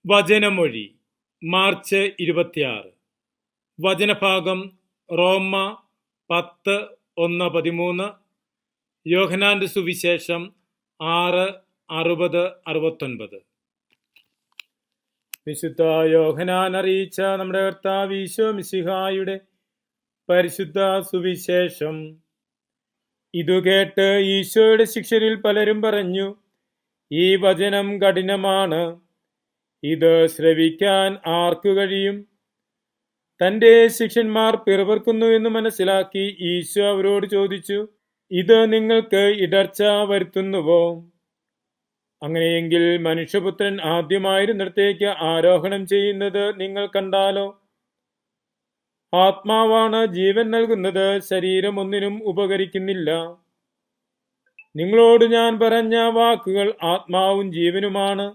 വചനമൊഴി March 26. വചനഭാഗം റോമ 10:1-13, യോഹന്നാന്റെ സുവിശേഷം 6:60-69. വിശുദ്ധ യോഹന്നാൻ അറിയിച്ച നമ്മുടെ കർത്താവ് ഈശോ മിശിഹായുടെ പരിശുദ്ധ സുവിശേഷം. ഇതു കേട്ട് ഈശോയുടെ ശിഷ്യരിൽ പലരും പറഞ്ഞു, ഈ വചനം കഠിനമാണ്, ഇത് ശ്രവിക്കാൻ ആർക്കു കഴിയും? തന്റെ ശിഷ്യന്മാർ പിറുപിറുക്കുന്നു എന്ന് മനസ്സിലാക്കി ഈശോ അവരോട് ചോദിച്ചു, ഇത് നിങ്ങൾക്ക് ഇടർച്ച വരുത്തുന്നുവോ? അങ്ങനെയെങ്കിൽ മനുഷ്യപുത്രൻ ആദ്യമായിരുന്നിടത്തേക്ക് ആരോഹണം ചെയ്യുന്നത് നിങ്ങൾ കണ്ടാലോ? ആത്മാവാണ് ജീവൻ നൽകുന്നത്, ശരീരം ഒന്നിനും ഉപകരിക്കുന്നില്ല. നിങ്ങളോട് ഞാൻ പറഞ്ഞ വാക്കുകൾ ആത്മാവും ജീവനുമാണ്.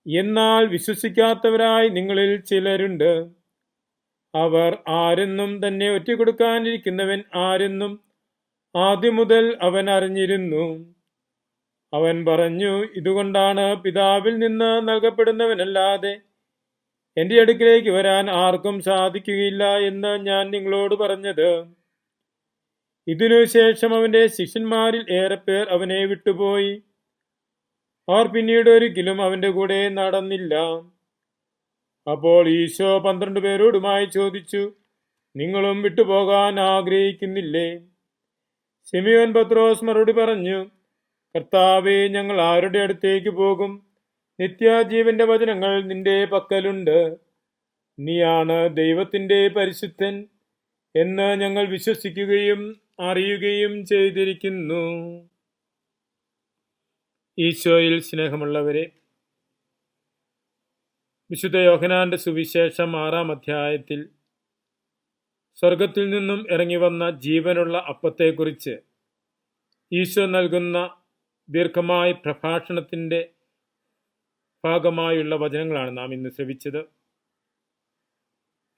എന്നാൽ വിശ്വസിക്കാത്തവരായി നിങ്ങളിൽ ചിലരുണ്ട്. അവർ ആരെന്നും തന്നെ ഒറ്റക്കൊടുക്കാനിരിക്കുന്നവൻ ആരെന്നും ആദ്യം മുതൽ അവൻ അറിഞ്ഞിരുന്നു. അവൻ പറഞ്ഞു, ഇതുകൊണ്ടാണ് പിതാവിൽ നിന്ന് നൽകപ്പെടുന്നവനല്ലാതെ എന്റെ അടുക്കിലേക്ക് വരാൻ ആർക്കും സാധിക്കുകയില്ല എന്ന് ഞാൻ നിങ്ങളോട് പറഞ്ഞത്. ഇതിനുശേഷം അവന്റെ ശിഷ്യന്മാരിൽ ഏറെ പേർ അവനെ വിട്ടുപോയി. അവർ പിന്നീട് ഒരിക്കലും അവന്റെ കൂടെ നടന്നില്ല. അപ്പോൾ ഈശോ 12 പേരോടുമായി ചോദിച്ചു, നിങ്ങളും വിട്ടുപോകാൻ ആഗ്രഹിക്കുന്നില്ലേ? ശിമിയോൻ പത്രോസ് മറുപടി പറഞ്ഞു, കർത്താവേ, ഞങ്ങൾ ആരുടെ അടുത്തേക്ക് പോകും? നിത്യജീവന്റെ വചനങ്ങൾ നിന്റെ പക്കലുണ്ട്. നീയാണ് ദൈവത്തിന്റെ പരിശുദ്ധൻ എന്ന് ഞങ്ങൾ വിശ്വസിക്കുകയും അറിയുകയും ചെയ്തിരിക്കുന്നു. ഈശോയിൽ സ്നേഹമുള്ളവരെ, വിശുദ്ധ യോഹന്നാന്റെ സുവിശേഷം 6-ാം അധ്യായത്തിൽ സ്വർഗത്തിൽ നിന്നും ഇറങ്ങി വന്ന ജീവനുള്ള അപ്പത്തെക്കുറിച്ച് ഈശോ നൽകുന്ന ദീർഘമായ പ്രഭാഷണത്തിന്റെ ഭാഗമായുള്ള വചനങ്ങളാണ് നാം ഇന്ന് ശ്രവിച്ചത്.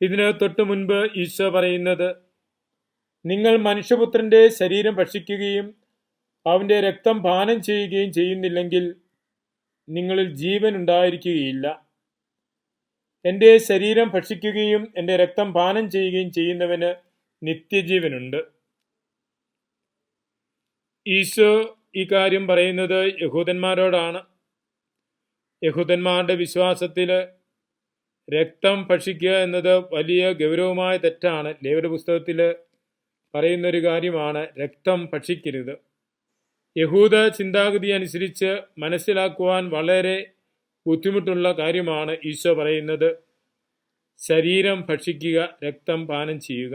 ഇതിന് തൊട്ടു മുൻപ് ഈശോ പറയുന്നത്, നിങ്ങൾ മനുഷ്യപുത്രന്റെ ശരീരം ഭക്ഷിക്കുകയും അവന്റെ രക്തം പാനം ചെയ്യുകയും ചെയ്യുന്നില്ലെങ്കിൽ നിങ്ങളിൽ ജീവൻ ഉണ്ടായിരിക്കുകയില്ല. എന്റെ ശരീരം ഭക്ഷിക്കുകയും എന്റെ രക്തം പാനം ചെയ്യുകയും ചെയ്യുന്നവന് നിത്യജീവനുണ്ട്. ഈശോ ഈ കാര്യം പറയുന്നത് യഹൂദന്മാരോടാണ്. യഹൂദന്മാരുടെ വിശ്വാസത്തില് രക്തം ഭക്ഷിക്കുക എന്നത് വലിയ ഗൗരവമായ തെറ്റാണ്. ലേവ്യരുടെ പുസ്തകത്തില് പറയുന്നൊരു കാര്യമാണ് രക്തം ഭക്ഷിക്കരുത്. യഹൂദ ചിന്താഗതി അനുസരിച്ച് മനസ്സിലാക്കുവാൻ വളരെ ബുദ്ധിമുട്ടുള്ള കാര്യമാണ് ഈശോ പറയുന്നത്. ശരീരം ഭക്ഷിക്കുക, രക്തം പാനം ചെയ്യുക.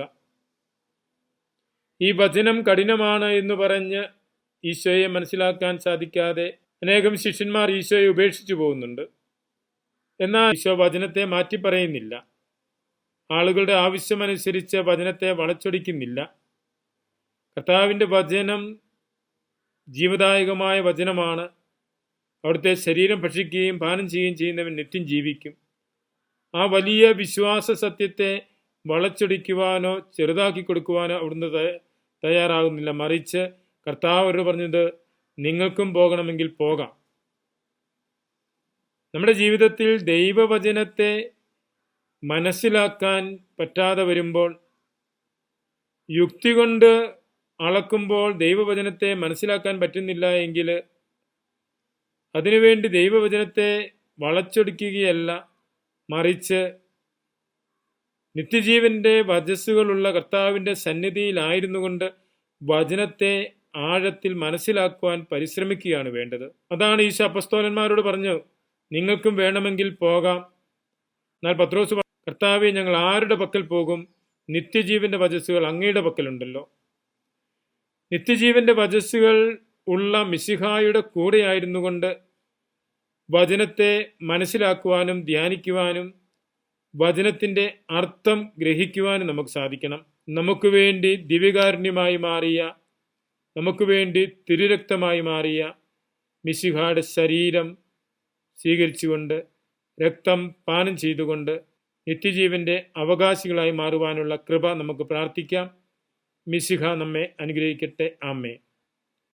ഈ വചനം കഠിനമാണ് എന്ന് പറഞ്ഞ് ഈശോയെ മനസ്സിലാക്കാൻ സാധിക്കാതെ അനേകം ശിഷ്യന്മാർ ഈശോയെ ഉപേക്ഷിച്ചു പോകുന്നുണ്ട്. എന്നാൽ ഈശോ വചനത്തെ മാറ്റി പറയുന്നില്ല. ആളുകളുടെ ആവശ്യമനുസരിച്ച് വചനത്തെ വളച്ചൊടിക്കുന്നില്ല. കർത്താവിൻ്റെ വചനം ജീവദായകമായ വചനമാണ്. അവിടുത്തെ ശരീരം ഭക്ഷിക്കുകയും പാനം ചെയ്യുകയും ചെയ്യുന്നവൻ നിത്യം ജീവിക്കും. ആ വലിയ വിശ്വാസ സത്യത്തെ വളച്ചൊടിക്കുവാനോ ചെറുതാക്കി കൊടുക്കുവാനോ അവിടുന്ന് തയ്യാറാകുന്നില്ല. മറിച്ച് കർത്താവ് അവരോട് പറഞ്ഞത്, നിങ്ങൾക്കും പോകണമെങ്കിൽ പോകാം. നമ്മുടെ ജീവിതത്തിൽ ദൈവവചനത്തെ മനസ്സിലാക്കാൻ പറ്റാതെ വരുമ്പോൾ, യുക്തി കൊണ്ട് അളക്കുമ്പോൾ ദൈവവചനത്തെ മനസ്സിലാക്കാൻ പറ്റുന്നില്ല എങ്കിൽ അതിനുവേണ്ടി ദൈവവചനത്തെ വളച്ചൊടിക്കുകയല്ല, മറിച്ച് നിത്യജീവന്റെ വചസ്സുകളുള്ള കർത്താവിൻ്റെ സന്നിധിയിലായിരുന്നു കൊണ്ട് വചനത്തെ ആഴത്തിൽ മനസ്സിലാക്കുവാൻ പരിശ്രമിക്കുകയാണ് വേണ്ടത്. അതാണ് ഈശോ അപ്പസ്തോലന്മാരോട് പറഞ്ഞു, നിങ്ങൾക്കും വേണമെങ്കിൽ പോകാം. എന്നാൽ പത്രോസ്, കർത്താവേ, ഞങ്ങൾ ആരുടെ പക്കൽ പോകും? നിത്യജീവന്റെ വചസ്സുകൾ അങ്ങയുടെ പക്കലുണ്ടല്ലോ. നിത്യജീവന്റെ വചസ്സുകൾ ഉള്ള മിശിഹായുടെ കൂടെയായിരുന്നു കൊണ്ട് വചനത്തെ മനസ്സിലാക്കുവാനും ധ്യാനിക്കുവാനും വചനത്തിൻ്റെ അർത്ഥം ഗ്രഹിക്കുവാനും നമുക്ക് സാധിക്കണം. നമുക്ക് വേണ്ടി ദിവ്യകാരുണ്യമായി മാറിയ, നമുക്ക് വേണ്ടി തിരുരക്തമായി മാറിയ മിശിഹായുടെ ശരീരം സ്വീകരിച്ചുകൊണ്ട് രക്തം പാനം ചെയ്തുകൊണ്ട് നിത്യജീവന്റെ അവകാശികളായി മാറുവാനുള്ള കൃപ നമുക്ക് പ്രാർത്ഥിക്കാം. മിശിഹ നമ്മെ അനുഗ്രഹിക്കട്ടെ. ആമേൻ.